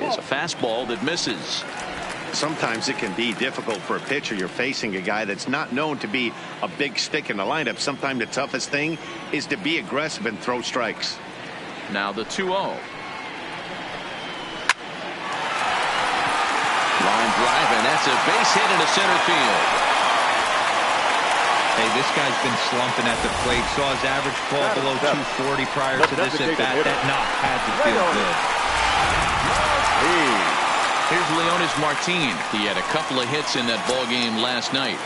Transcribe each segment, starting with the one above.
is a fastball that misses. Sometimes it can be difficult for a pitcher. You're facing a guy that's not known to be a big stick in the lineup. Sometimes the toughest thing is to be aggressive and throw strikes. Now the 2-0. Line drive, and that's a base hit into center field. Hey, this guy's been slumping at the plate. Saw his average fall below 240 prior to this at bat. That knock had to feel good. Here's Leonis Martin. He had a couple of hits in that ball game last night.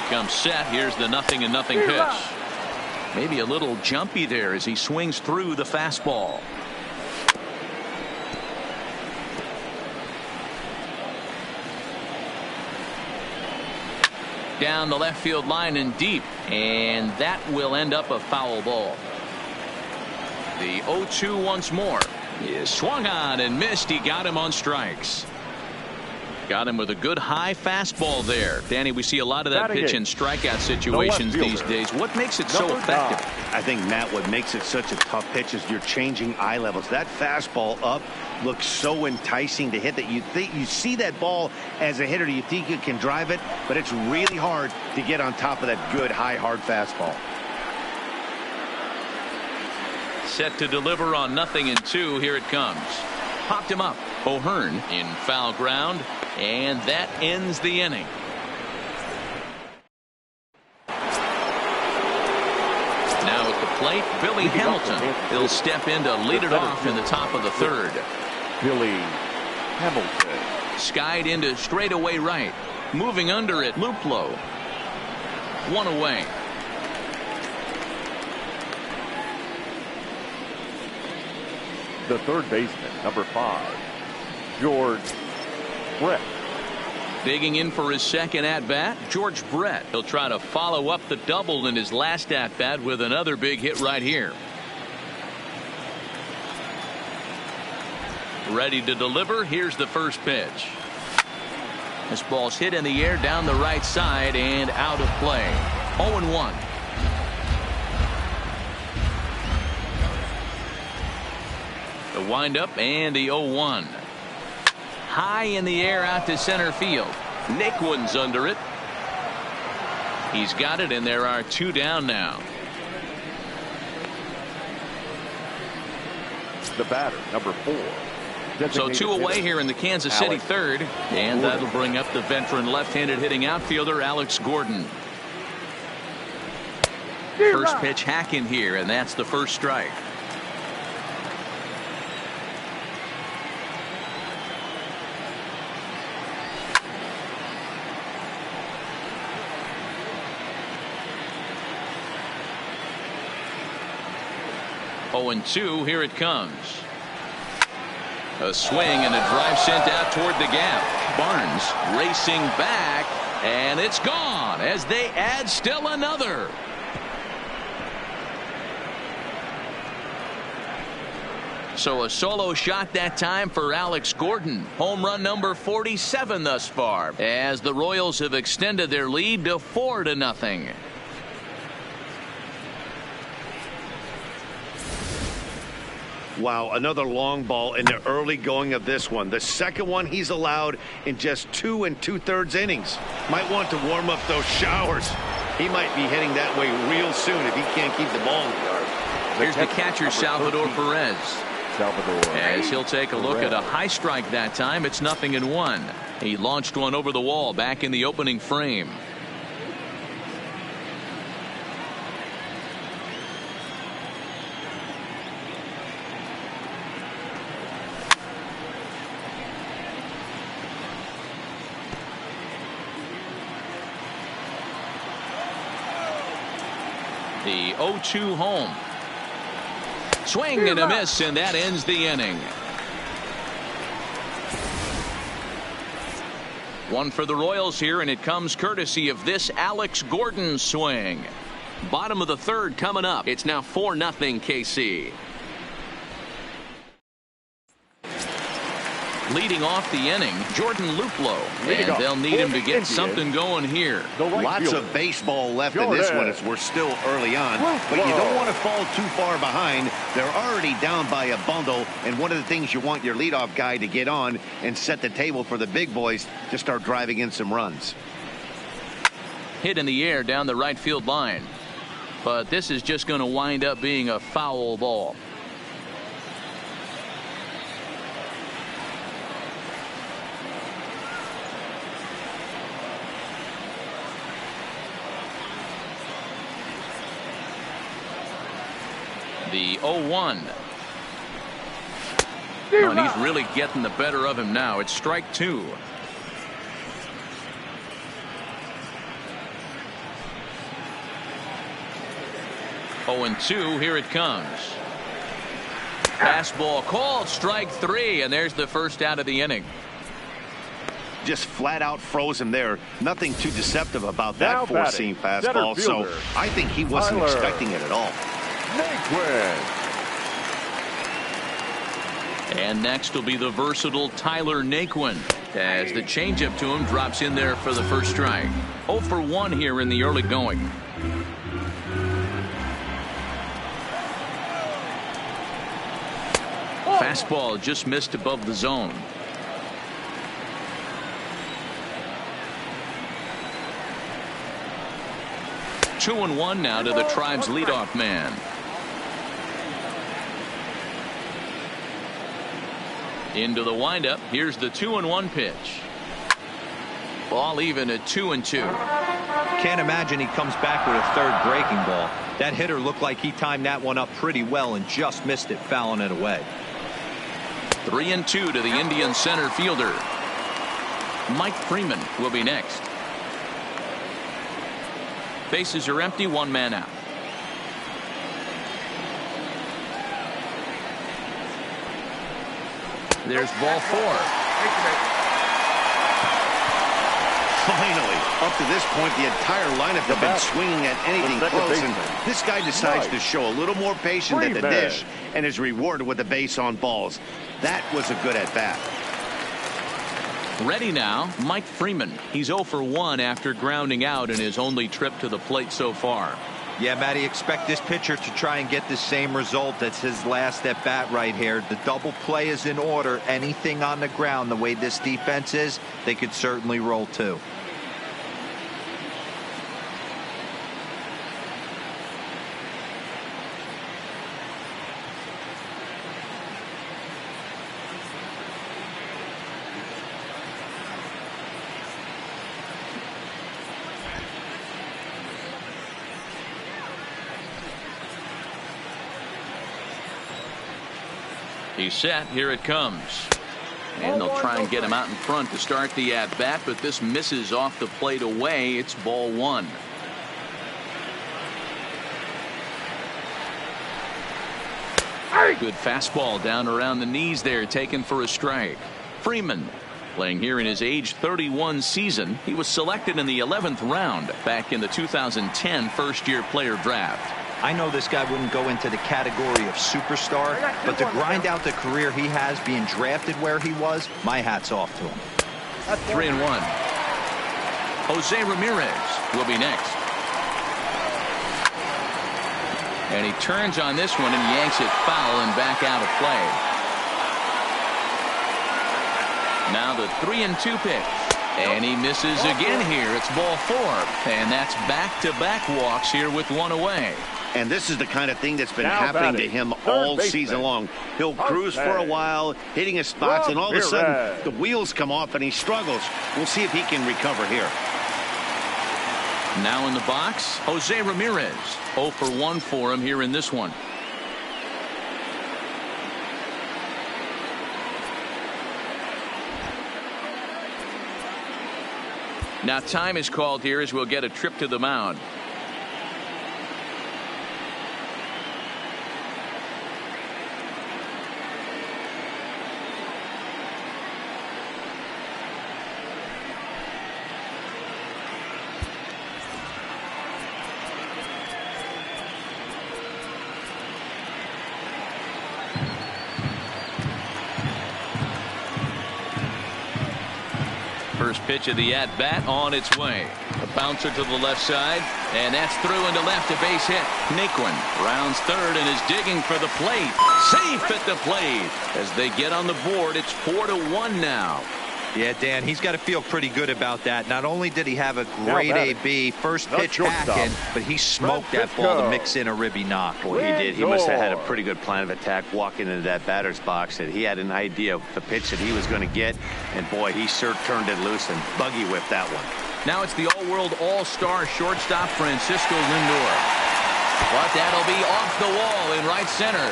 He comes set. Here's the 0-0 pitch. Maybe a little jumpy there as he swings through the fastball. Down the left field line and deep, and that will end up a foul ball. The 0-2 once more. He swung on and missed. He got him on strikes. Got him with a good high fastball there. Danny, we see a lot of that pitch in strikeout situations these days. What makes it so effective? I think, Matt, what makes it such a tough pitch is you're changing eye levels. That fastball up looks so enticing to hit that you think you see that ball as a hitter. You think you can drive it, but it's really hard to get on top of that good high hard fastball. Set to deliver on 0-2. Here it comes. Popped him up. O'Hearn in foul ground, and that ends the inning. Now at the plate, Billy Hamilton. He'll step in to lead it off in the top of the third. Billy Hamilton. Skied into straightaway right. Moving under it, Luplow. One away. The third baseman, number 5, George Brett. Digging in for his second at-bat, George Brett. He'll try to follow up the double in his last at-bat with another big hit right here. Ready to deliver. Here's the first pitch. This ball's hit in the air down the right side and out of play. 0-1. The windup and the 0-1. High in the air out to center field. Naquin's under it. He's got it, and there are 2 down now. The batter, number 4. So 2 away here in the Kansas City third, and that'll bring up the veteran left-handed hitting outfielder Alex Gordon. First pitch hack in here, and that's the first strike. Oh, and 2, here it comes. A swing and a drive sent out toward the gap. Barnes racing back, and it's gone as they add still another. So a solo shot that time for Alex Gordon. Home run number 47 thus far, as the Royals have extended their lead to 4-0. Wow, another long ball in the early going of this one. The second one he's allowed in just 2 2/3 innings. Might want to warm up those showers. He might be heading that way real soon if he can't keep the ball in the yard. Here's the catcher, Salvador Perez. As he'll take a look at a high strike that time. It's 0-1. He launched one over the wall back in the opening frame. The 0-2 home. Swing and a miss, and that ends the inning. One for the Royals here, and it comes courtesy of this Alex Gordon swing. Bottom of the third coming up. It's now 4-0 KC. Leading off the inning, Jordan Luplow. And they'll need him to get something going here. Lots of baseball left in this one as we're still early on. But you don't want to fall too far behind. They're already down by a bundle. And one of the things you want your leadoff guy to get on and set the table for the big boys to start driving in some runs. Hit in the air down the right field line. But this is just going to wind up being a foul ball. The 0-1. Oh, and he's really getting the better of him now. It's strike two. Oh, and 2. Here it comes. Fastball called, strike three, and there's the first out of the inning. Just flat out froze him there. Nothing too deceptive about that four-seam fastball. So I think he wasn't expecting it at all. And next will be the versatile Tyler Naquin as the changeup to him drops in there for the first strike. 0 for 1 here in the early going. Fastball just missed above the zone. Two and one now to the Tribe's leadoff man. Into the windup. Here's the 2-1 pitch. Ball even at 2-2. Can't imagine he comes back with a third breaking ball. That hitter looked like he timed that one up pretty well and just missed it, fouling it away. 3-2 to the Indian center fielder. Mike Freeman will be next. Bases are empty, one man out. There's ball four. Finally, up to this point, the entire lineup have been swinging at anything close, and this guy decides to show a little more patience at the dish and is rewarded with a base on balls. That was a good at-bat. Ready now, Mike Freeman. He's 0 for 1 after grounding out in his only trip to the plate so far. Yeah, Matty, expect this pitcher to try and get the same result. That's his last at bat right here. The double play is in order. Anything on the ground, the way this defense is, they could certainly roll too. He's set. Here it comes. And they'll try and get him out in front to start the at-bat, but this misses off the plate away. It's ball one. Good fastball down around the knees there, taken for a strike. Freeman playing here in his age 31 season. He was selected in the 11th round back in the 2010 first-year player draft. I know this guy wouldn't go into the category of superstar, but to grind out the career he has being drafted where he was, my hat's off to him. 3-1. Jose Ramirez will be next. And he turns on this one and yanks it foul and back out of play. Now the 3-2 pitch. And he misses again here. It's ball four. And that's back-to-back walks here with one away. And this is the kind of thing that's been happening to him all season long. He'll cruise for a while, hitting his spots, and all of a sudden the wheels come off and he struggles. We'll see if he can recover here. Now in the box, Jose Ramirez. 0 for 1 for him here in this one. Now time is called here as we'll get a trip to the mound. first pitch of the at-bat on its way. A bouncer to the left side, and that's through into left, a base hit. Naquin rounds third and is digging for the plate. Safe at the plate. As they get on the board, it's 4-1 now. Yeah, Dan, he's got to feel pretty good about that. Not only did he have a great AB first pitch hacking, but he smoked that ball to mix in a ribby knock. Well, he did. He must have had a pretty good plan of attack walking into that batter's box. That he had an idea of the pitch that he was going to get, and boy, he sure turned it loose and buggy whipped that one. Now it's the all-world all-star shortstop Francisco Lindor. But that'll be off the wall in right center.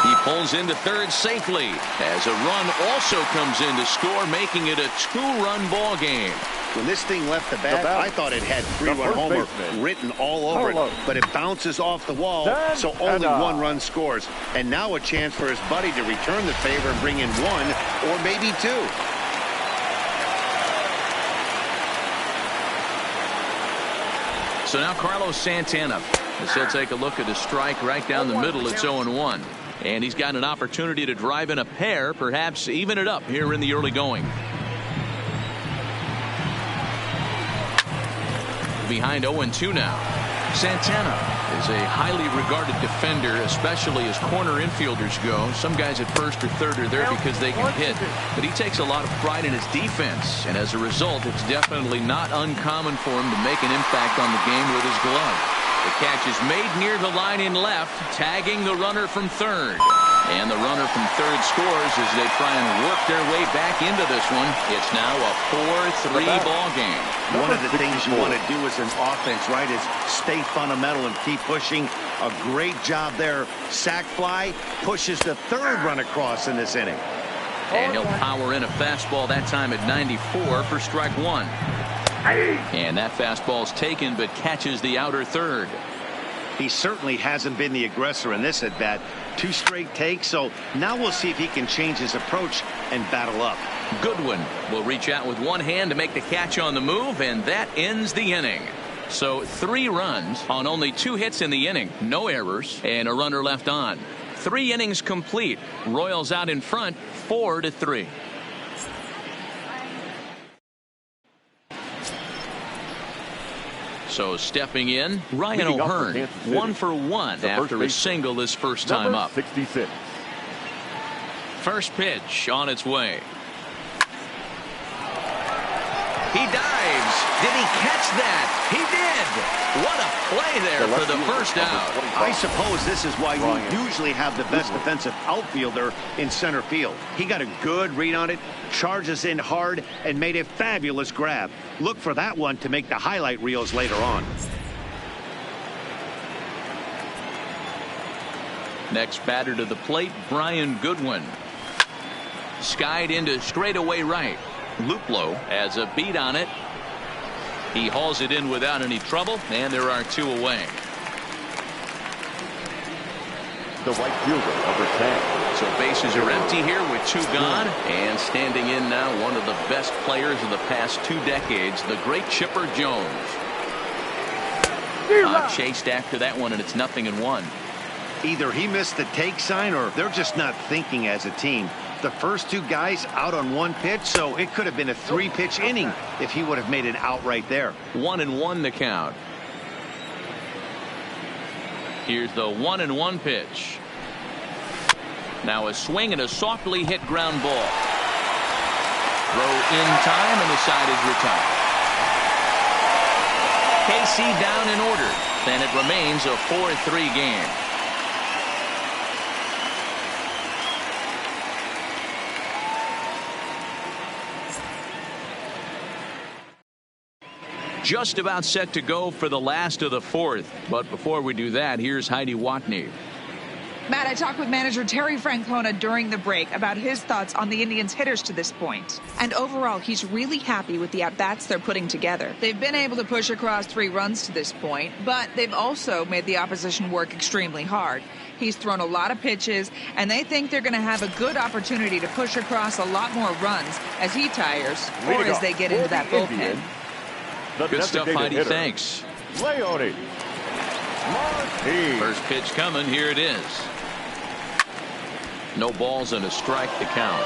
He pulls into third safely as a run also comes in to score, making it a 2-run ball game. When this thing left the bat, I thought it had 3-run homer written all over it, but it bounces off the wall, so only 1 run scores. And now a chance for his buddy to return the favor and bring in 1 or maybe 2. So now Carlos Santana, as he'll take a look at a strike right down the middle. It's 0-1. And he's got an opportunity to drive in a pair, perhaps even it up here in the early going. Behind 0-2 now. Santana is a highly regarded defender, especially as corner infielders go. Some guys at first or third are there because they can hit, but he takes a lot of pride in his defense, and as a result, it's definitely not uncommon for him to make an impact on the game with his glove. The catch is made near the line in left, tagging the runner from third. And the runner from third scores as they try and work their way back into this one. It's now a 4-3 ball game. One of the things you want to do as an offense, right, is stay fundamental and keep pushing. A great job there. Sac fly pushes the third run across in this inning. And he'll power in a fastball that time at 94 for strike 1. And that fastball's taken but catches the outer third. He certainly hasn't been the aggressor in this at bat. 2 straight takes, so now we'll see if he can change his approach and battle up. Goodwin will reach out with one hand to make the catch on the move, and that ends the inning. So 3 runs on only 2 hits in the inning, no errors, and a runner left on. 3 innings complete. Royals out in front, 4-3. So stepping in, Ryan O'Hearn, 1 for 1 after a single his first time up. 66. First pitch on its way. He dives. Did he catch that? He did. What a play there for the first out. I suppose this is why you usually have the best defensive outfielder in center field. He got a good read on it, charges in hard, and made a fabulous grab. Look for that one to make the highlight reels later on. Next batter to the plate, Brian Goodwin. Skied into straightaway right. Luplow has a beat on it. He hauls it in without any trouble, and there are 2 away. The right fielder, number 10. So bases are empty here with 2 gone, and standing in now one of the best players of the past 2 decades, the great Chipper Jones. Chased after that one, and it's 0-1. Either he missed the take sign or they're just not thinking as a team. The first 2 guys out on 1 pitch, so it could have been a 3-pitch inning if he would have made it out right there. 1-1 the count. Here's the 1-1 pitch. Now a swing and a softly hit ground ball. Throw in time, and the side is retired. KC down in order. Then it remains a 4-3 game. Just about set to go for the last of the 4th. But before we do that, here's Heidi Watney. Matt, I talked with manager Terry Francona during the break about his thoughts on the Indians' hitters to this point. And overall, he's really happy with the at-bats they're putting together. They've been able to push across 3 runs to this point, but they've also made the opposition work extremely hard. He's thrown a lot of pitches, and they think they're going to have a good opportunity to push across a lot more runs as he tires or as they get into that bullpen. Good stuff, Heidi. Hitter. Thanks. Leone. First pitch coming. Here it is. No balls and a strike to count.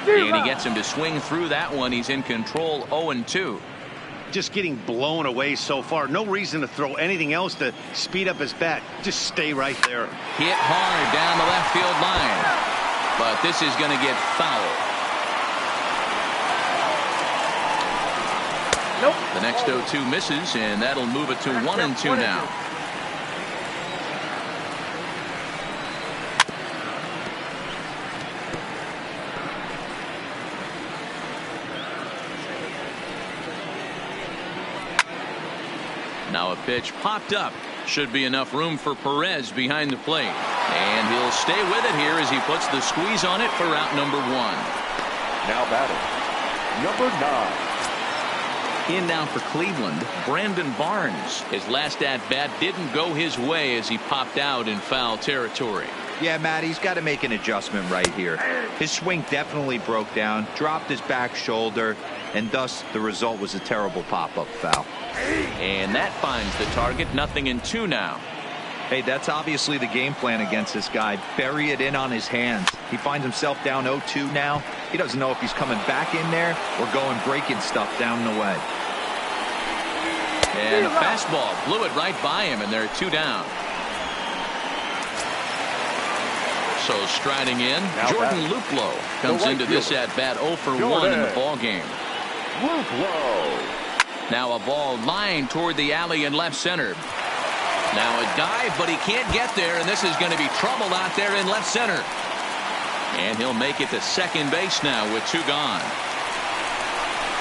And he gets him to swing through that one. He's in control, 0-2. Just getting blown away so far. No reason to throw anything else to speed up his bat. Just stay right there. Hit hard down the left field line. But this is going to get foul. Nope. The next 0-2 misses, and that'll move it to 1-2 now. Now a pitch popped up. Should be enough room for Perez behind the plate. And he'll stay with it here as he puts the squeeze on it for out number 1. Now batting, number 9. In now for Cleveland, Brandon Barnes. His last at-bat didn't go his way as he popped out in foul territory. Yeah, Matt, he's got to make an adjustment right here. His swing definitely broke down, dropped his back shoulder, and thus the result was a terrible pop-up foul. And that finds the target. 0-2 now. Hey, that's obviously the game plan against this guy. Bury it in on his hands. He finds himself down 0-2 now. He doesn't know if he's coming back in there or going breaking stuff down the way. And a fastball blew it right by him, and they're 2 down. So striding in, now Jordan Luplow comes into this at-bat 0 for 1 in the ball game. Luplow. Now a ball lined toward the alley in left center. Now a dive, but he can't get there, and this is going to be trouble out there in left center. And he'll make it to second base now with 2 gone.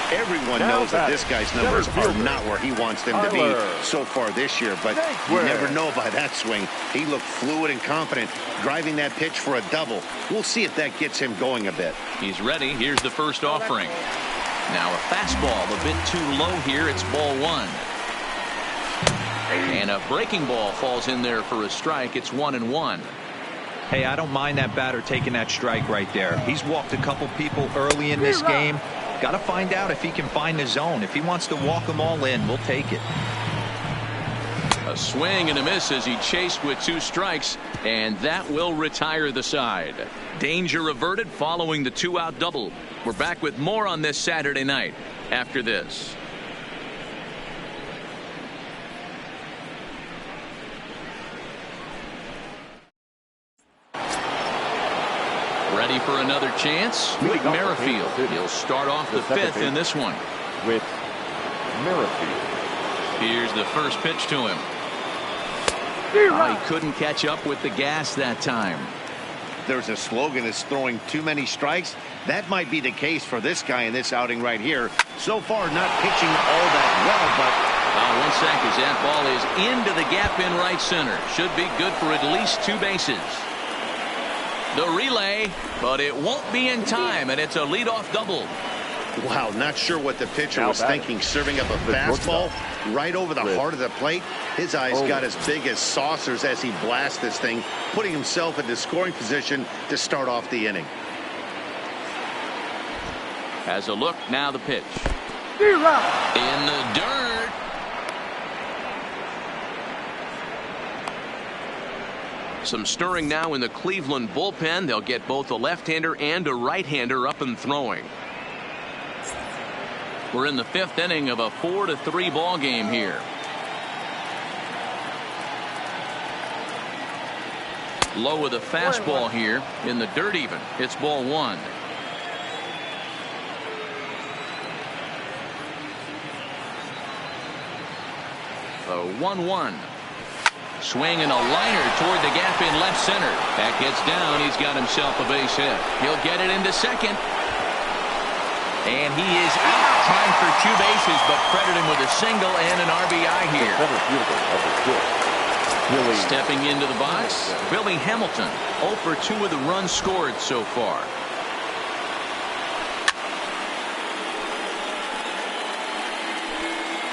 Everyone knows that this guy's numbers are not where he wants them to be so far this year, but you never know by that swing. He looked fluid and confident, driving that pitch for a double. We'll see if that gets him going a bit. He's ready. Here's the first offering. Now a fastball a bit too low here. It's ball 1. And a breaking ball falls in there for a strike. It's 1-1. Hey, I don't mind that batter taking that strike right there. He's walked a couple people early in this game. Got to find out if he can find the zone. If he wants to walk them all in, we'll take it. A swing and a miss as he chased with 2 strikes, and that will retire the side. Danger averted following the 2-out double. We're back with more on this Saturday night after this. Ready for another chance? Whit Merrifield. He'll start off the 5th in this one. With Merrifield. Here's the first pitch to him. He couldn't catch up with the gas that time. There's a slogan that's throwing too many strikes. That might be the case for this guy in this outing right here. So far, not pitching all that well, but... 1 sec as that ball is into the gap in right center. Should be good for at least 2 bases. The relay, but it won't be in time, and it's a leadoff double. Wow, not sure what the pitcher was thinking, serving up a fastball right over the heart of the plate. His eyes got as big as saucers as he blasts this thing, putting himself into scoring position to start off the inning. Has a look, now the pitch. In the dirt. Some stirring now in the Cleveland bullpen. They'll get both a left-hander and a right-hander up and throwing. We're in the 5th inning of a 4-3 ball game here. Low with a fastball here in the dirt even. It's ball 1. A 1-1. Swing and a liner toward the gap in left center. That gets down. He's got himself a base hit. He'll get it into second. And he is out trying for 2 bases, but credit him with a single and an RBI here. Stepping into the box, Billy Hamilton. 0 for 2 with the runs scored so far.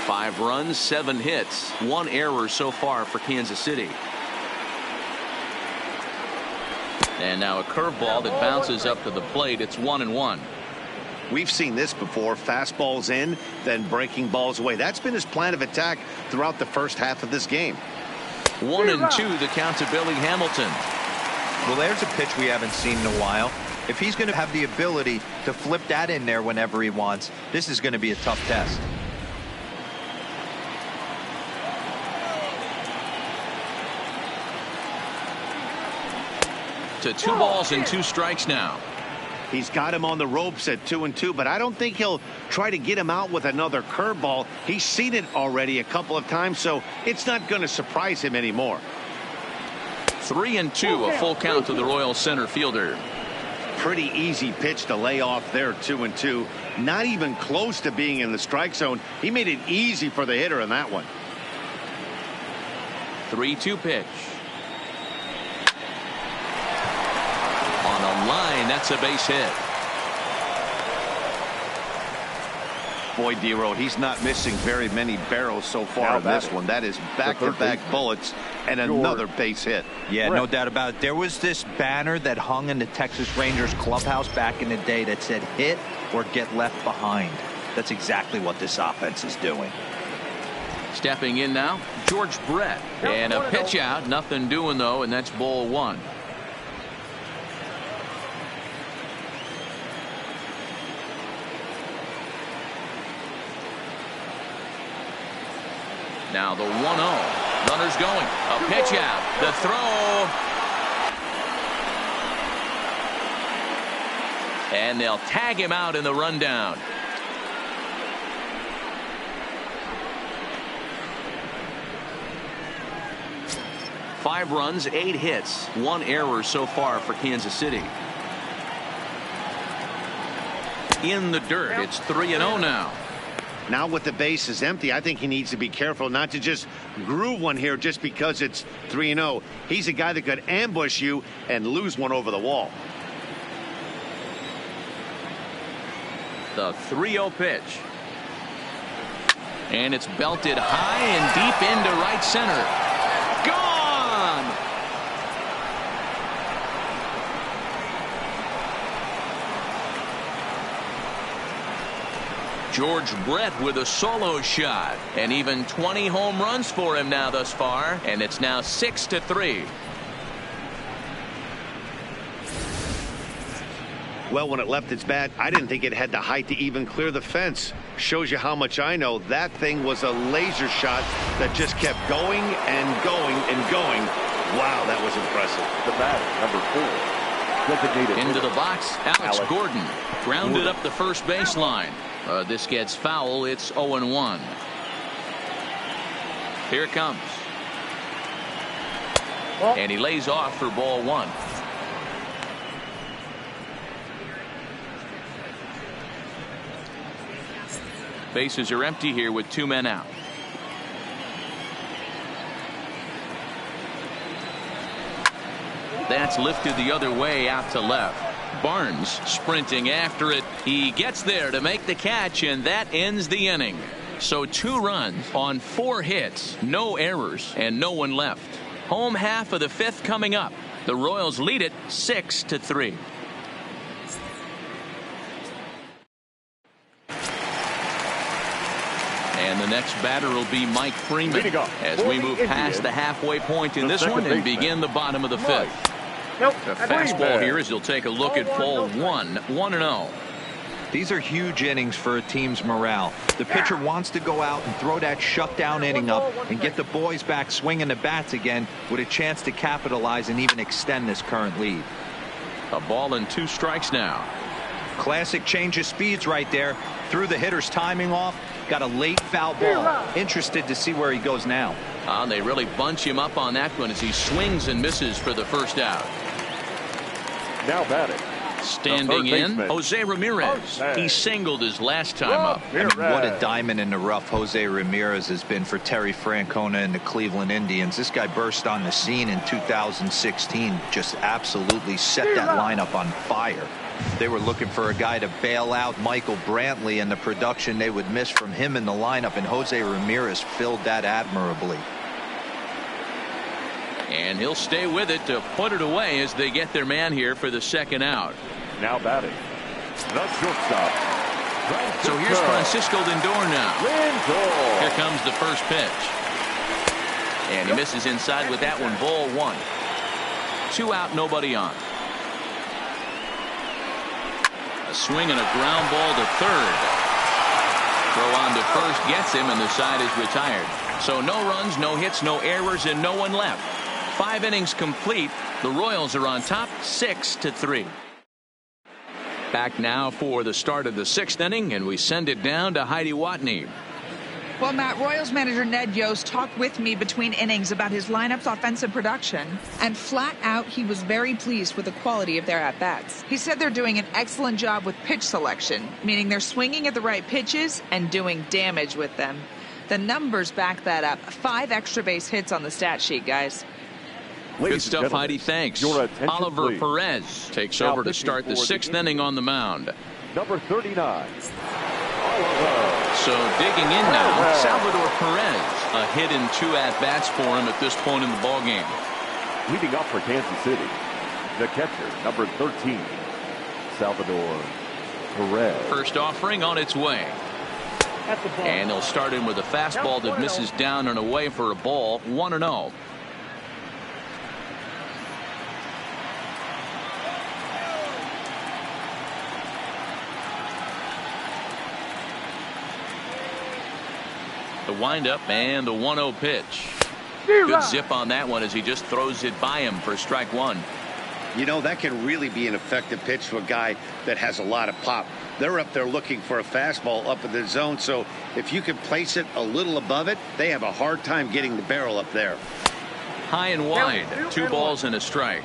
Five runs, 7 hits, 1 error so far for Kansas City. And now a curveball that bounces up to the plate. It's 1-1. We've seen this before. Fastballs in, then breaking balls away. That's been his plan of attack throughout the first half of this game. 1-2 the count to Billy Hamilton. Well, there's a pitch we haven't seen in a while. If he's going to have the ability to flip that in there whenever he wants, this is going to be a tough test. To 2 balls and 2 strikes now. He's got him on the ropes at 2-2, but I don't think he'll try to get him out with another curveball. He's seen it already a couple of times, so it's not going to surprise him anymore. 3-2, a full count to the Royals center fielder. Pretty easy pitch to lay off there, 2-2. Not even close to being in the strike zone. He made it easy for the hitter in that one. 3-2 pitch. On a line, that's a base hit. Boy, D-Road, he's not missing very many barrels so far in this one. That is back-to-back bullets and another base hit. Yeah, no doubt about it. There was this banner that hung in the Texas Rangers clubhouse back in the day that said hit or get left behind. That's exactly what this offense is doing. Stepping in now, George Brett. And a pitch out, nothing doing though, and that's ball 1. Now the 1-0. Runners going. A pitch out. The throw. And they'll tag him out in the rundown. Five runs, 8 hits, 1 error so far for Kansas City. In the dirt, it's 3-0 now. Now with the bases empty, I think he needs to be careful not to just groove one here just because it's 3-0. He's a guy that could ambush you and lose one over the wall. The 3-0 pitch. And it's belted high and deep into right center. Gone! George Brett with a solo shot, and even 20 home runs for him now thus far, and it's now 6-3. Well, when it left its bat, I didn't think it had the height to even clear the fence. Shows you how much I know. That thing was a laser shot that just kept going and going and going. Wow, that was impressive. The batter, number 4. Designated Into hitter, the box, Alex Gordon. Grounded up the first baseline. This gets foul. It's 0-1. Here it comes. And he lays off for ball 1. Bases are empty here with 2 men out. That's lifted the other way out to left. Barnes sprinting after it. He gets there to make the catch, and that ends the inning. So 2 runs on 4 hits, no errors, and no one left. Home half of the 5th coming up. The Royals lead it 6-3. And the next batter will be Mike Freeman as we move past the halfway point in this one and begin the bottom of the 5th. The fastball here as he'll take a look at ball 1, 1-0. These are huge innings for a team's morale. The pitcher wants to go out and throw that shutdown inning up and get the boys back swinging the bats again with a chance to capitalize and even extend this current lead. A ball and 2 strikes now. Classic change of speeds right there. Threw the hitter's timing off. Got a late foul ball. Interested to see where he goes now. They really bunch him up on that one as he swings and misses for the first out. now batting. Standing in, Jose Ramirez. He singled his last time up. I mean, what a diamond in the rough Jose Ramirez has been for Terry Francona and the Cleveland Indians. This guy burst on the scene in 2016, just absolutely set that lineup on fire. They were looking for a guy to bail out Michael Brantley and the production they would miss from him in the lineup, and Jose Ramirez filled that admirably. And he'll stay with it to put it away as they get their man here for the second out. Now batting, the shortstop. So here's Francisco Lindor now. Here comes the first pitch. And he misses inside with that one. Ball one. 2 out, nobody on. A swing and a ground ball to third. Throw on to first gets him, and the side is retired. So no runs, no hits, no errors, and no one left. 5 innings complete. The Royals are on top 6-3. Back now for the start of the 6th inning, and we send it down to Heidi Watney. Well, Matt, Royals manager Ned Yost talked with me between innings about his lineup's offensive production, and flat out he was very pleased with the quality of their at-bats. He said they're doing an excellent job with pitch selection, meaning they're swinging at the right pitches and doing damage with them. The numbers back that up. 5 extra base hits on the stat sheet, guys. Good stuff, Heidi. Thanks. Oliver please. Perez takes Now over to start the 6th inning on the mound. Number 39. So digging in now, Salvador Perez. A hit in 2 at-bats for him at this point in the ballgame. Leading up for Kansas City, the catcher, number 13, Salvador Perez. First offering on its way. And he'll start in with a fastball that misses down and away for a ball. 1-0. The windup and the 1-0 pitch. Good zip on that one as he just throws it by him for strike 1. You know, that can really be an effective pitch to a guy that has a lot of pop. They're up there looking for a fastball up in the zone, so if you can place it a little above it, they have a hard time getting the barrel up there. High and wide. 2 balls and a strike.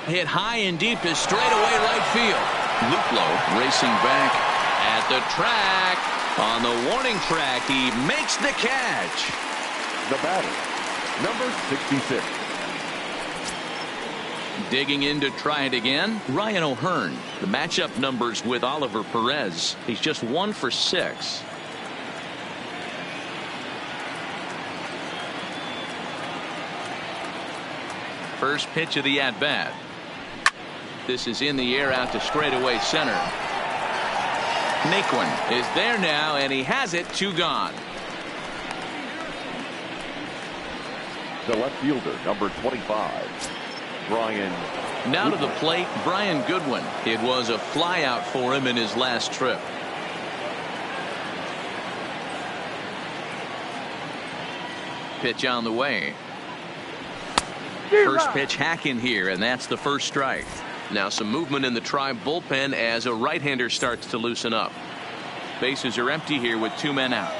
Hit high and deep to straightaway right field. Luplow racing back at the track. On the warning track, he makes the catch. The batter, number 66. Digging in to try it again, Ryan O'Hearn. The matchup numbers with Oliver Perez. He's just 1 for 6. First pitch of the at-bat. This is in the air out to straightaway center. Naquin is there now, and he has it. 2 gone. The left fielder, number 25, Brian. Now to the plate, Brian Goodwin. It was a flyout for him in his last trip. Pitch on the way. First pitch hack in here, and that's the first strike. Now some movement in the Tribe bullpen as a right-hander starts to loosen up. Bases are empty here with 2 men out.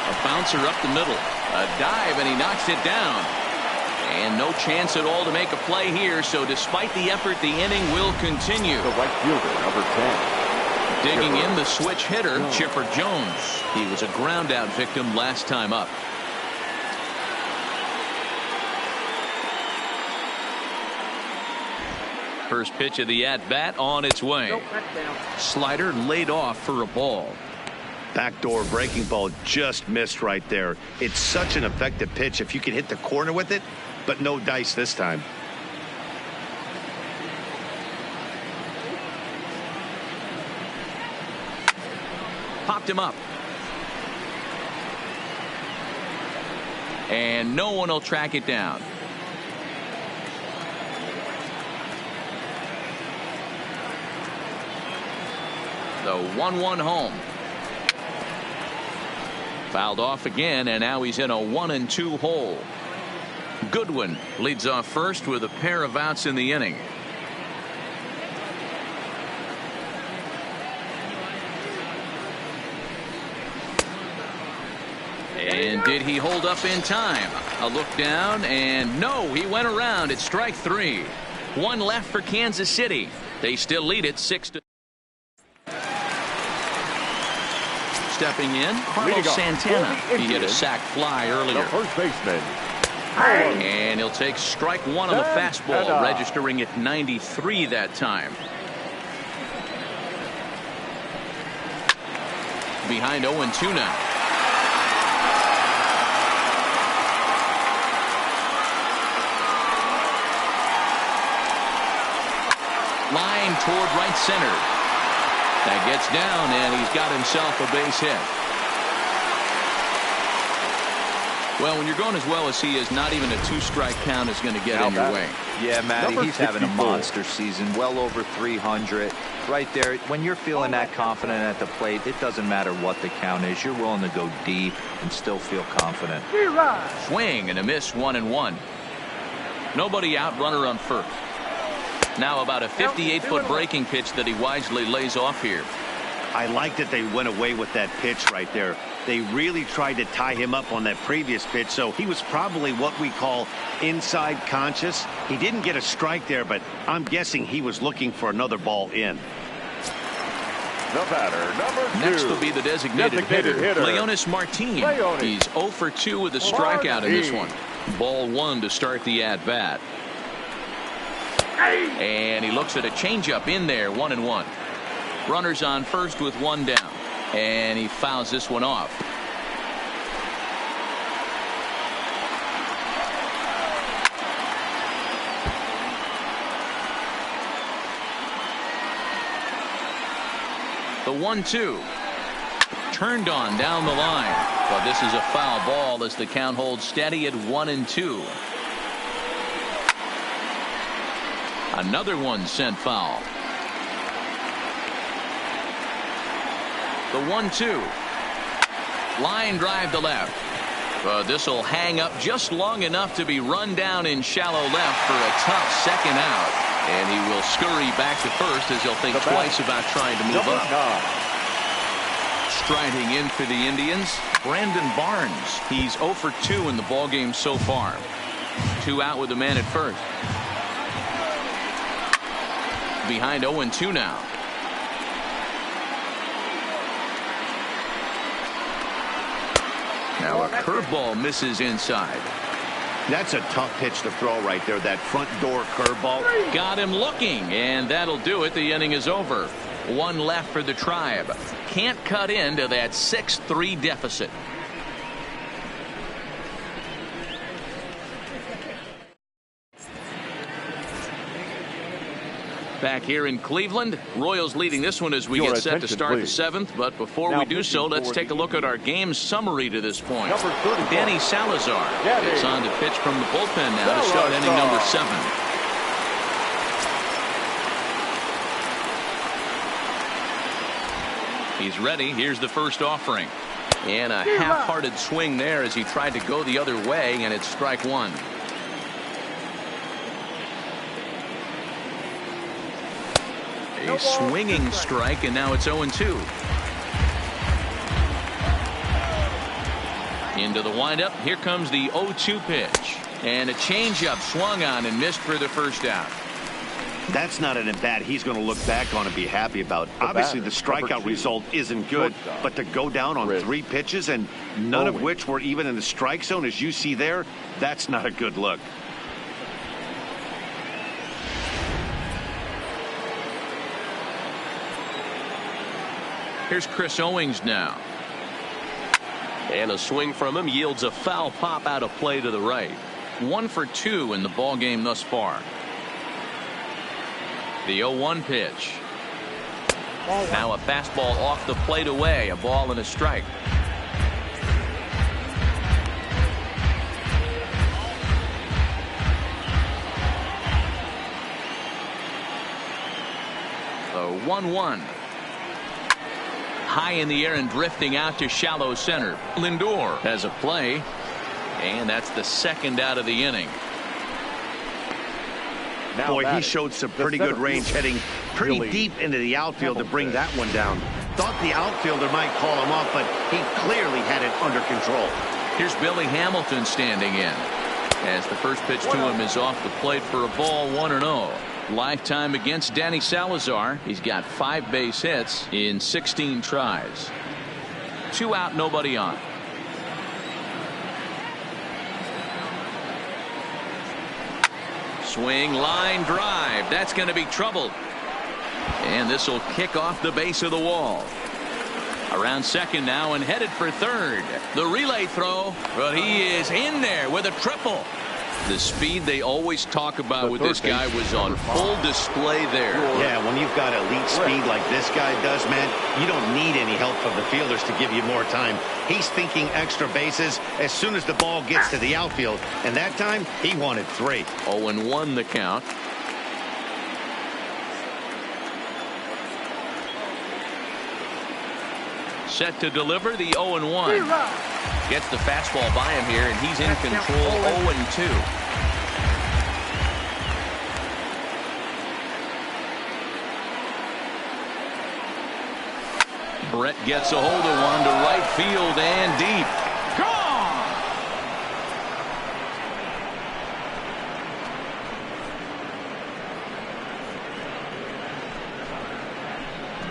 A bouncer up the middle. A dive, and he knocks it down. And no chance at all to make a play here, so despite the effort, the inning will continue. The right fielder, number 10. Digging in, the switch hitter, Chipper Jones. He was a ground-out victim last time up. First pitch of the at-bat on its way. Slider laid off for a ball. Backdoor breaking ball just missed right there. It's such an effective pitch if you can hit the corner with it, but no dice this time. Popped him up. And no one will track it down. The 1-1 home. Fouled off again, and now he's in a 1-2 hole. Goodwin leads off first with a pair of outs in the inning. And did he hold up in time? A look down, and no, he went around. It's strike 3. 1 left for Kansas City. They still lead it 6-2. Stepping in, Carlos Santana. He hit a sac fly earlier. The first baseman. And he'll take strike 1 on the fastball, registering at 93 that time. Behind 0-2 now. Line toward right center. That gets down, and he's got himself a base hit. Well, when you're going as well as he is, not even a 2-strike count is going to get in your way. Yeah, Matty, he's having a 64. monster season, well over 300. Right there, when you're feeling that confident at the plate, it doesn't matter what the count is. You're willing to go deep and still feel confident. Swing and a miss, 1-1. Nobody out, runner on first. Now about a 58-foot breaking pitch that he wisely lays off here. I like that they went away with that pitch right there. They really tried to tie him up on that previous pitch, so he was probably what we call inside conscious. He didn't get a strike there, but I'm guessing he was looking for another ball in. The batter, number 2. Next will be the designated hitter, Leonis Martin. He's 0 for 2 with a strikeout in this one. Ball 1 to start the at-bat. And he looks at a changeup in there, 1-1. Runners on first with 1 down. And he fouls this one off. The 1-2. Turned on down the line. But this is a foul ball as the count holds steady at 1-2. Another one sent foul. The 1-2. Line drive to left. This will hang up just long enough to be run down in shallow left for a tough second out. And he will scurry back to first as he'll think twice about trying to move up. Striding in for the Indians, Brandon Barnes. He's 0 for 2 in the ballgame so far. 2 out with the man at first. Behind 0-2 now. Now a curveball misses inside. That's a tough pitch to throw right there, that front door curveball. Got him looking, and that'll do it. The inning is over. 1 left for the Tribe. Can't cut into that 6-3 deficit. Back here in Cleveland, Royals leading this one as we get set to start the 7th. But before we do so, let's take a look at our game summary to this point. Danny Salazar is on to pitch from the bullpen now to start inning number 7. He's ready. Here's the first offering. And a half-hearted swing there as he tried to go the other way, and it's strike 1. A swinging strike, and now it's 0-2. Into the windup. Here comes the 0-2 pitch. And a changeup swung on and missed for the first out. That's not an at-bat he's going to look back on and be happy about. Obviously, the strikeout result isn't good, but to go down on 3 pitches and none of which were even in the strike zone, as you see there, that's not a good look. Here's Chris Owings now. And a swing from him yields a foul pop out of play to the right. 1 for 2 in the ball game thus far. The 0-1 pitch. Now a fastball off the plate away. A ball and a strike. The 1-1. High in the air and drifting out to shallow center. Lindor has a play, and that's the second out of the inning. Boy, he showed some pretty good range, heading pretty deep into the outfield to bring that one down. Thought the outfielder might call him off, but he clearly had it under control. Here's Billy Hamilton standing in as the first pitch to him is off the plate for a ball, 1-0. Lifetime against Danny Salazar. He's got 5 base hits in 16 tries. 2 out, nobody on. Swing, line drive. That's going to be trouble. And this will kick off the base of the wall. Around second now and headed for third. The relay throw, but he is in there with a triple. The speed they always talk about with this guy was on full display there. Yeah, when you've got elite speed like this guy does, man, you don't need any help from the fielders to give you more time. He's thinking extra bases as soon as the ball gets to the outfield, and that time he wanted 3. 0-1 the count. Set to deliver the 0-1. Gets the fastball by him here, and he's in control. 0-2. Brett gets a hold of one to right field and deep. Gone!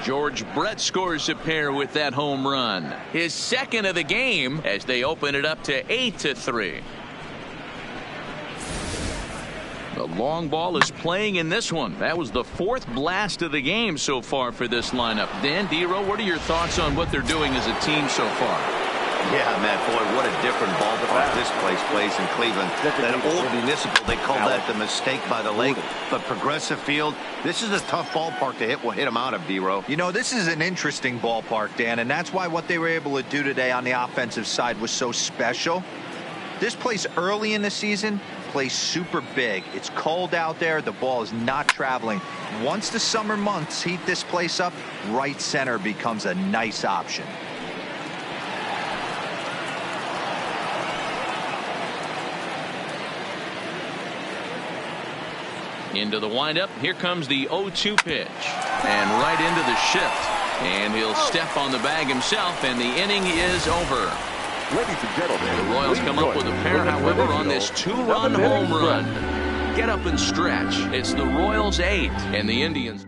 George Brett scores a pair with that home run. His second of the game as they open it up to 8-3. The long ball is playing in this one. That was the 4th blast of the game so far for this lineup. Dan, Dero, what are your thoughts on what they're doing as a team so far? Yeah, Matt, boy, what a different ballpark this place plays in Cleveland. That old Municipal, they call that the mistake by the lake. But Progressive Field, this is a tough ballpark to hit them out of, D-Row. You know, this is an interesting ballpark, Dan, and that's why what they were able to do today on the offensive side was so special. This place early in the season plays super big. It's cold out there. The ball is not traveling. Once the summer months heat this place up, right center becomes a nice option. Into the windup. Here comes the 0-2 pitch. And right into the shift. And he'll step on the bag himself, and the inning is over. Ladies and gentlemen, The Royals come up with a pair, however, on this 2-run home run. Get up and stretch. It's the Royals 8 and the Indians.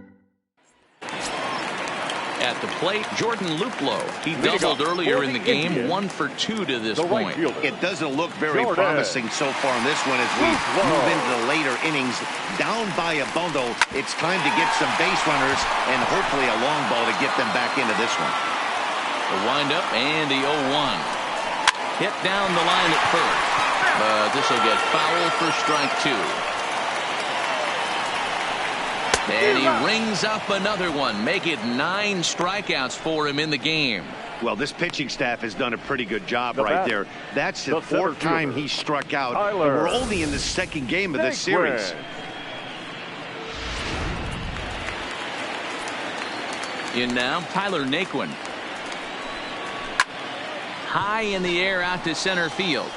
At the plate, Jordan Luplow. He doubled earlier in the game, 1 for 2 to this point. It doesn't look very promising so far in this one as we move into the later innings. Down by a bundle, it's time to get some base runners and hopefully a long ball to get them back into this one. The windup and the 0-1. Hit down the line at first. But this will get foul for strike 2. And he rings up another one. Make it 9 strikeouts for him in the game. Well, this pitching staff has done a pretty good job right there. That's the 4th time he struck out. And we're only in the 2nd game of this series. In now, Tyler Naquin. High in the air out to center field.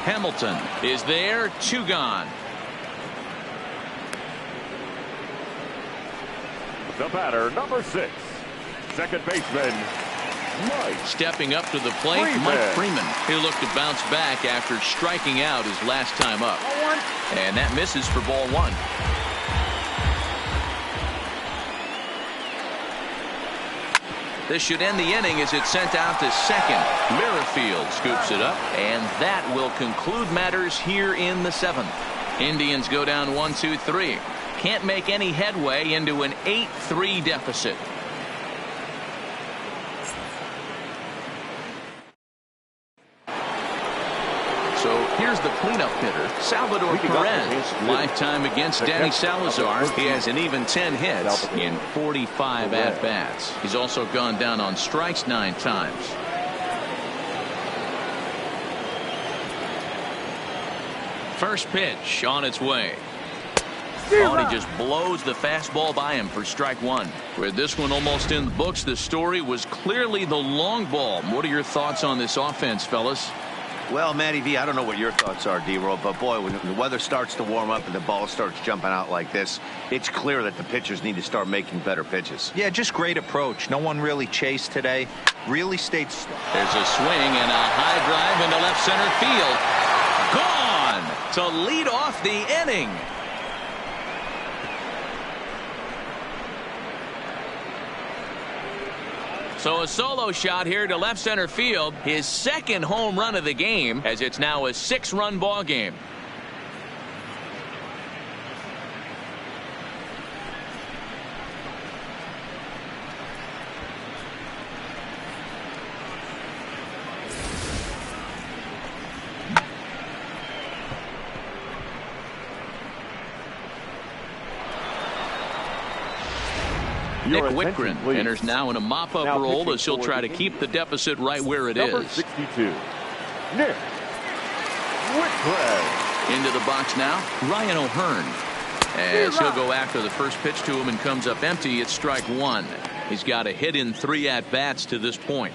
Hamilton is there. 2 gone. The batter, number 6, second baseman, Mike. Stepping up to the plate, Mike Freeman. He'll look to bounce back after striking out his last time up. And that misses for ball 1. This should end the inning as it's sent out to second. Merrifield scoops it up, and that will conclude matters here in the 7th. Indians go down 1-2-3. Can't make any headway into an 8-3 deficit. So here's the cleanup hitter, Salvador Perez. Lifetime against Danny Salazar. He has an even 10 hits in 45 at-bats. He's also gone down on strikes 9 times. First pitch on its way. Oh, and he just blows the fastball by him for strike 1. With this one almost in the books, the story was clearly the long ball. What are your thoughts on this offense, fellas? Well, Matty V, I don't know what your thoughts are, D-Roll, but boy, when the weather starts to warm up and the ball starts jumping out like this, it's clear that the pitchers need to start making better pitches. Yeah, just great approach. No one really chased today. Really stayed. There's a swing and a high drive into left center field. Gone to lead off the inning. So a solo shot here to left center field, his 2nd home run of the game, as it's now a 6-run ball game. Nick Your attention, Whitgren please. enters now in a mop-up Now role pitching as he'll for try to the keep the deficit right where it Number is. 62, Nick Whitgren. Into the box now, Ryan O'Hearn. As he'll go after the first pitch to him and comes up empty, it's strike one. He's got a hit in 3 at-bats to this point.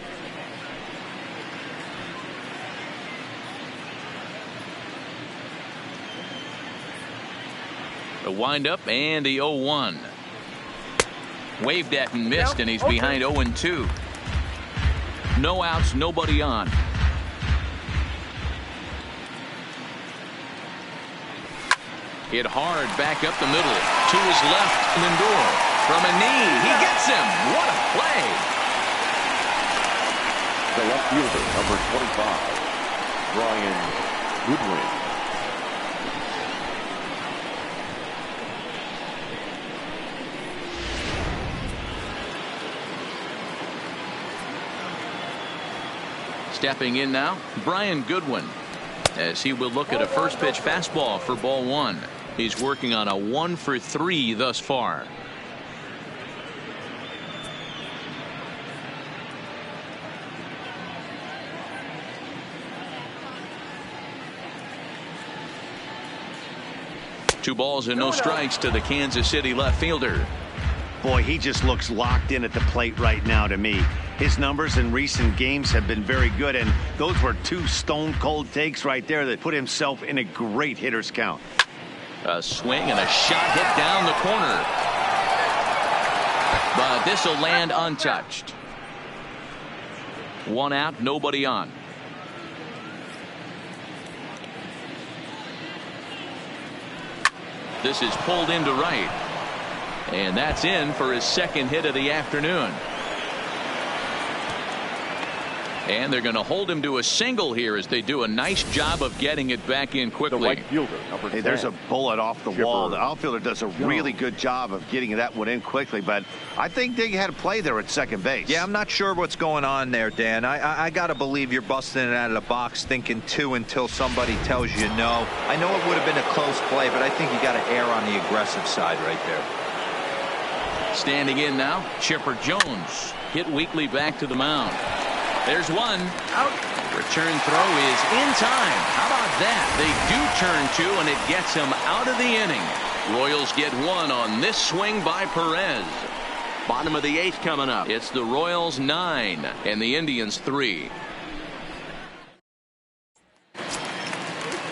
The windup and the 0-1. Waved at and missed, and he's behind 0-2. No outs, nobody on. Hit hard back up the middle. To his left, Lindor. From a knee, he gets him. What a play. The left fielder, number 25, Brian Goodwin. Stepping in now, Brian Goodwin, as he will look at a first pitch fastball for ball one. He's working on a 1 for 3 thus far. Two balls and no strikes to the Kansas City left fielder. Boy, he just looks locked in at the plate right now to me. His numbers in recent games have been very good, and those were 2 stone-cold takes right there that put himself in a great hitter's count. A swing and a shot hit down the corner. But this will land untouched. 1 out, nobody on. This is pulled into right. And that's in for his second hit of the afternoon. And they're going to hold him to a single here as they do a nice job of getting it back in quickly. The right fielder, number 10. Hey, there's a bullet off the wall. The outfielder does a really good job of getting that one in quickly, but I think they had a play there at second base. Yeah, I'm not sure what's going on there, Dan. I got to believe you're busting it out of the box thinking 2 until somebody tells you no. I know it would have been a close play, but I think you got to err on the aggressive side right there. Standing in now, Chipper Jones. Hit weakly back to the mound. There's one. Out. Return throw is in time. How about that? They do turn 2, and it gets him out of the inning. Royals get 1 on this swing by Perez. Bottom of the 8th coming up. It's the Royals 9 and the Indians 3.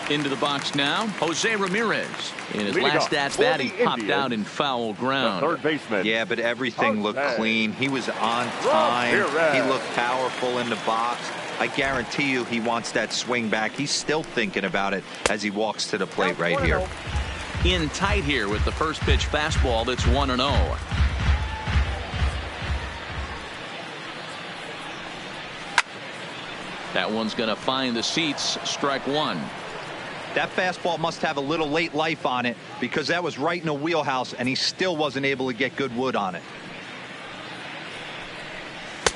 Into the box now, Jose Ramirez. In his last at-bat, he popped out in foul ground. Third baseman. Yeah, but everything looked clean. He was on time. He looked powerful in the box. I guarantee you he wants that swing back. He's still thinking about it as he walks to the plate right here. In tight here with the first pitch fastball that's 1-0. That one's going to find the seats. Strike 1. That fastball must have a little late life on it because that was right in the wheelhouse and he still wasn't able to get good wood on it.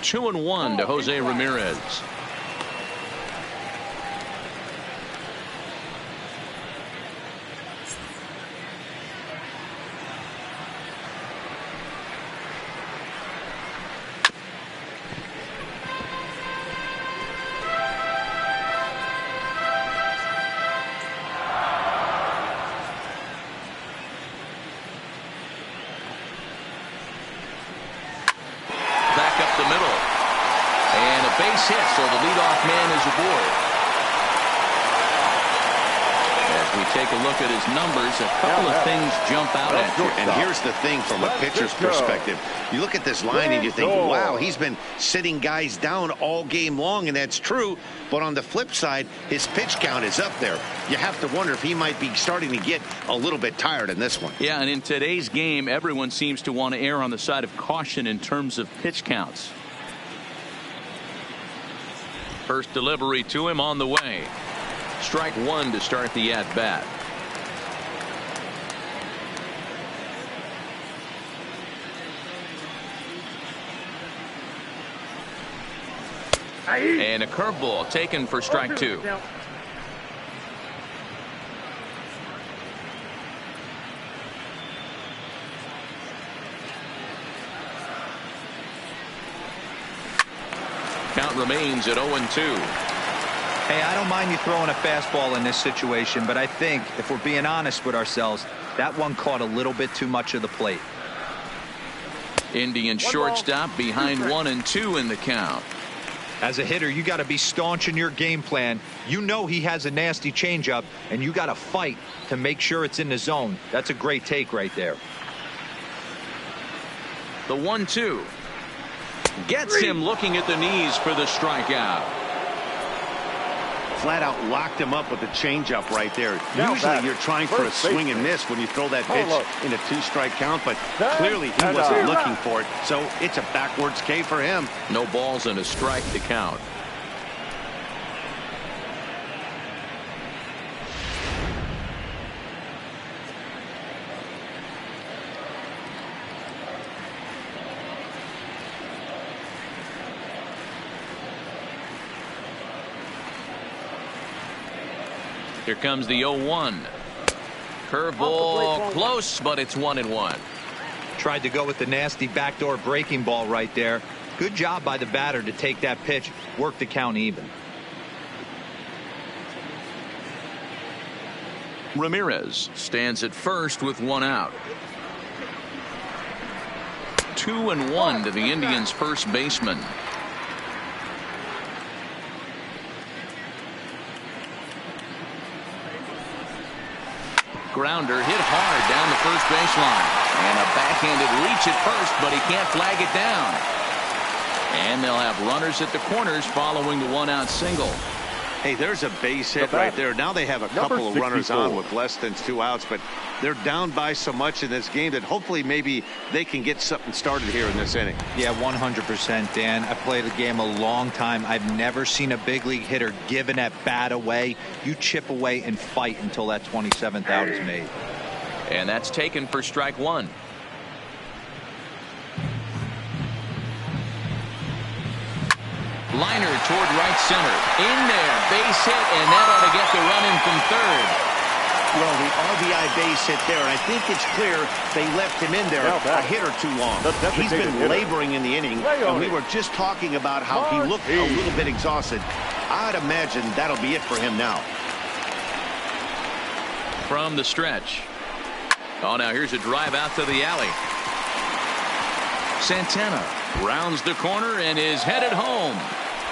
2-1 to Jose Ramirez. Base hit, so the leadoff man is aboard. As we take a look at his numbers, a couple of things jump out at you. And here's the thing from a pitcher's perspective. You look at this line and you think, wow, he's been sitting guys down all game long, and that's true. But on the flip side, his pitch count is up there. You have to wonder if he might be starting to get a little bit tired in this one. Yeah, and in today's game, everyone seems to want to err on the side of caution in terms of pitch counts. First delivery to him on the way. Strike 1 to start the at-bat. And a curveball taken for strike 2. count remains at 0-2. Hey, I don't mind you throwing a fastball in this situation, but I think if we're being honest with ourselves, that one caught a little bit too much of the plate. Indian shortstop behind 1-2 in the count. As a hitter, you got to be staunch in your game plan. You know he has a nasty changeup, and you got to fight to make sure it's in the zone. That's a great take right there. The 1-2 gets him looking at the knees for the strikeout. Flat out locked him up with the changeup right there. Now Usually you're trying for a swing and miss when you throw that pitch in a 2-strike count, but clearly he wasn't looking for it, so it's a backwards K for him. No balls and a strike to count. Here comes the 0-1. Curveball close, but it's 1-1. Tried to go with the nasty backdoor breaking ball right there. Good job by the batter to take that pitch, work the count even. Ramirez stands at first with 1 out. 2-1 to the Indians' first baseman. Grounder hit hard down the first baseline. And a backhanded reach at first, but he can't flag it down. And they'll have runners at the corners following the 1-out single. Hey, there's a base hit right there. Now they have a couple of runners on with less than 2 outs, but they're down by so much in this game that hopefully maybe they can get something started here in this inning. Yeah, 100%, Dan. I played the game a long time. I've never seen a big league hitter giving that bat away. You chip away and fight until that 27th out is made. And that's taken for strike 1. Liner toward right center. In there. Base hit, and that ought to get the run in from third. Well, the RBI base hit there, and I think it's clear they left him in there a hit or two long. He's been laboring in the inning, and we were just talking about how he looked a little bit exhausted. I'd imagine that'll be it for him now. From the stretch. Oh, now here's a drive out to the alley. Santana rounds the corner and is headed home.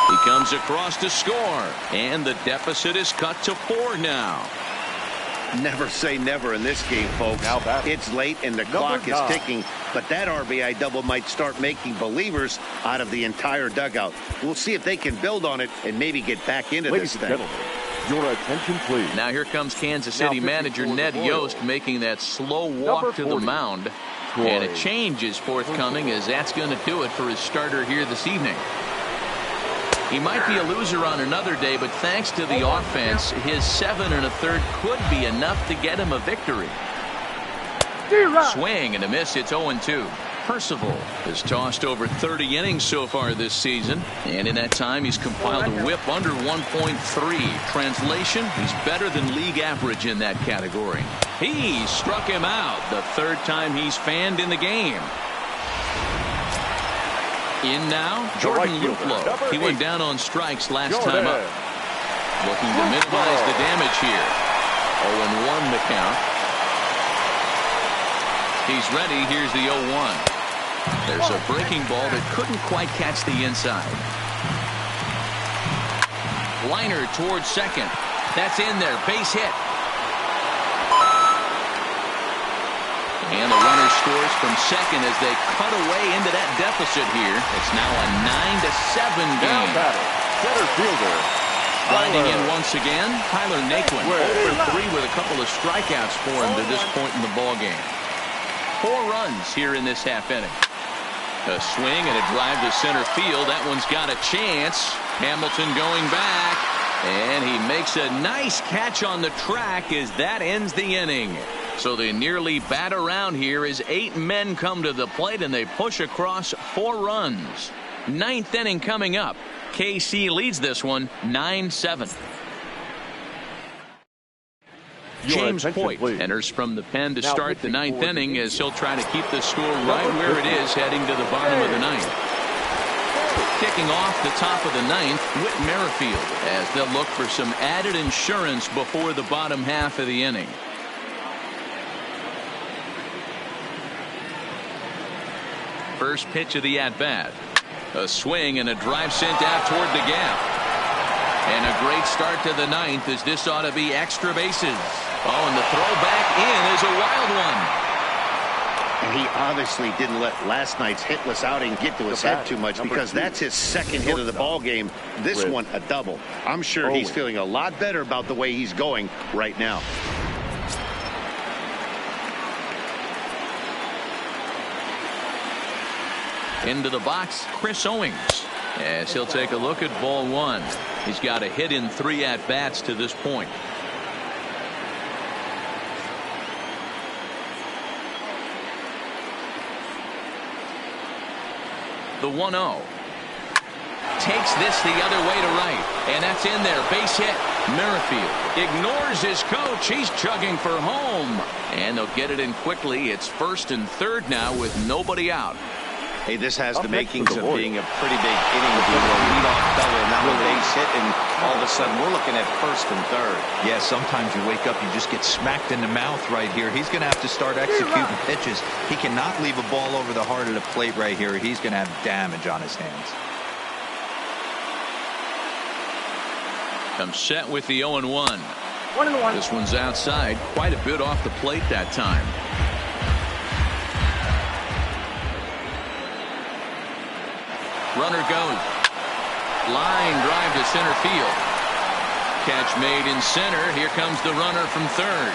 He comes across to score, and the deficit is cut to 4 now. Never say never in this game, folks. It's late and the clock is ticking, but that RBI double might start making believers out of the entire dugout. We'll see if they can build on it and maybe get back into this thing. Your attention, please. Now here comes Kansas City manager Ned Yost making that slow walk to the mound. And a change is forthcoming, as that's going to do it for his starter here this evening. He might be a loser on another day, but thanks to the offense, his 7 1/3 could be enough to get him a victory. Swing and a miss. It's 0-2. Percival has tossed over 30 innings so far this season, and in that time he's compiled a whip under 1.3. Translation, he's better than league average in that category. He struck him out the 3rd time he's fanned in the game. In now, Jordan Luplow. He went down on strikes last time up. Looking to minimize the damage here. 0-1 the count. He's ready. Here's the 0-1. There's a breaking ball that couldn't quite catch the inside. Liner towards second. That's in there. Base hit. And the runner scores from second as they cut away into that deficit here. It's now a 9-7 game. Center fielder. Grinding in once again, Tyler Naquin. 0-3 with a couple of strikeouts for him to this point in the ballgame. 4 runs here in this half inning. A swing and a drive to center field. That one's got a chance. Hamilton going back. And he makes a nice catch on the track as that ends the inning. So they nearly bat around here as 8 men come to the plate and they push across 4 runs. 9th inning coming up. KC leads this one 9-7. James Hoyt enters from the pen to start the 9th inning as he'll try to keep the score right where it is heading to the bottom of the 9th. Kicking off the top of the ninth, Whit Merrifield, as they'll look for some added insurance before the bottom half of the inning. First pitch of the at-bat. A swing and a drive sent out toward the gap. And a great start to the ninth, as this ought to be extra bases. Oh, and the throw back in is a wild one. And he obviously didn't let last night's hitless outing get to his head too much, because that's his second hit of the ball game. This one a double. I'm sure he's feeling a lot better about the way he's going right now. Into the box, Chris Owings, as he'll take a look at ball one. He's got a hit in 3 at-bats to this point. The 1-0. Takes this the other way to right, and that's in there. Base hit. Merrifield ignores his coach. He's chugging for home, and they'll get it in quickly. It's first and third now with nobody out. Hey, this has the makings of being a pretty big inning with a leadoff double, now a base hit, and all of a sudden we're looking at first and third. Yeah, sometimes you wake up, you just get smacked in the mouth right here. He's going to have to start executing pitches. He cannot leave a ball over the heart of the plate right here. He's going to have damage on his hands. Comes set with the 0-1. 1-1. This one's outside, quite a bit off the plate that time. Runner goes. Line drive to center field. Catch made in center. Here comes the runner from third.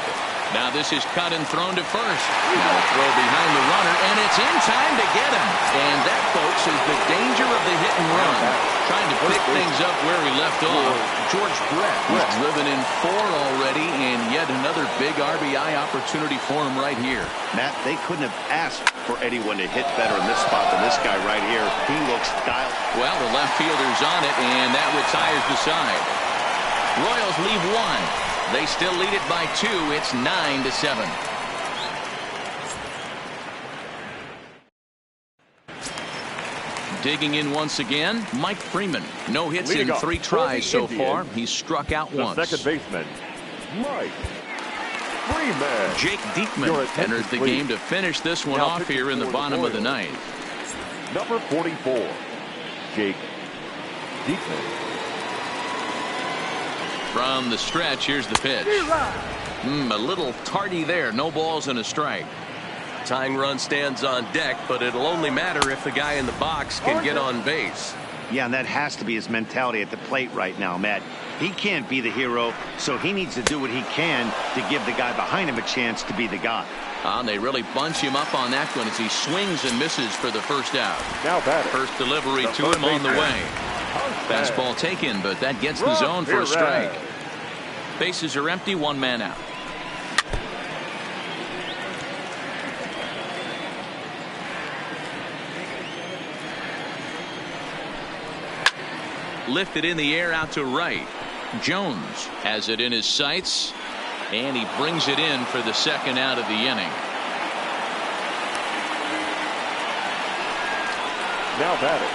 Now this is cut and thrown to first. Now a throw behind the runner, and it's in time to get him. And that, folks, is the danger of the hit and run. Trying to pick things up where he left off. George Brett was driven in 4 already, and yet another big RBI opportunity for him right here. Matt, they couldn't have asked for anyone to hit better in this spot than this guy right here. He looks dialed. Well, the left fielder's on it, and that retires the side. Royals leave 1. They still lead it by 2. It's 9-7. Digging in once again, Mike Freeman. No hits in 3 tries so far. He's struck out once. Second baseman, Mike Freeman. Jake Diekman enters the game to finish this one off here in the bottom of the ninth. Number 44, Jake Diekman. From the stretch, here's the pitch. A little tardy there. No balls and a strike. Tying run stands on deck, but it'll only matter if the guy in the box can get on base. Yeah, and that has to be his mentality at the plate right now, Matt. He can't be the hero, so he needs to do what he can to give the guy behind him a chance to be the guy. They really bunch him up on that one as he swings and misses for the first out. Now batter. First delivery to him on the way. Fastball taken, but that gets the zone for a strike. Bases are empty, 1 man out. Lifted in the air out to right. Jones has it in his sights, and he brings it in for the second out of the inning. Now batting,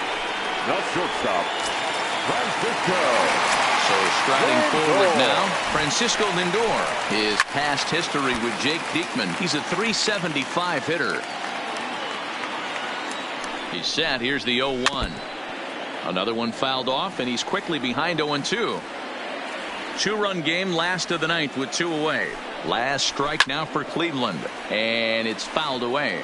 the shortstop, Francisco. So striding forward now, Francisco Lindor. His past history with Jake Diekman. He's a .375 hitter. He's set. Here's the 0-1. Another one fouled off, and he's quickly behind 0-2. 2-run game, last of the ninth with 2 away. Last strike now for Cleveland, and it's fouled away.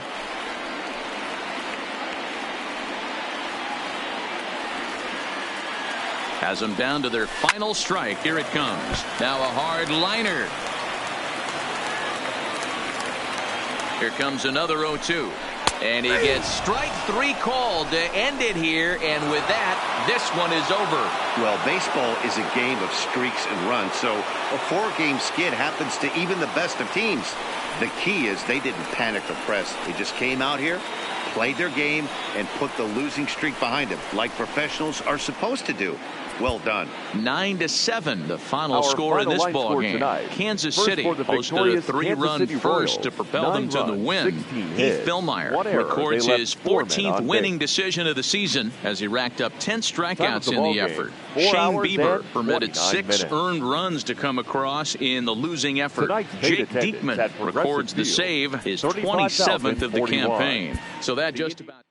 Has them down to their final strike. Here it comes. Now a hard liner. Here comes another 0-2. And he gets strike 3 called to end it here. And with that, this one is over. Well, baseball is a game of streaks and runs. So a 4-game skid happens to even the best of teams. The key is they didn't panic or press. They just came out here, played their game and put the losing streak behind them, like professionals are supposed to do. Well done. 9-7, the final Our score in final this line ball score game. tonight. Kansas First City for the posted a victorious 3-run Kansas City first Royals. to propel them 9 to the runs, win. 16 Heath hits. Fillmeyer One error. records They left his 4 men 14th on winning base. decision of the season as he racked up 10 strikeouts in ball the game, effort. 4 Shane hours Bieber and permitted 29 6 minutes. earned runs to come across in the losing effort. Tonight's paid Jake attendance Diekman at Progressive records the Field, save, his 27th of the 35,041. campaign. So that just about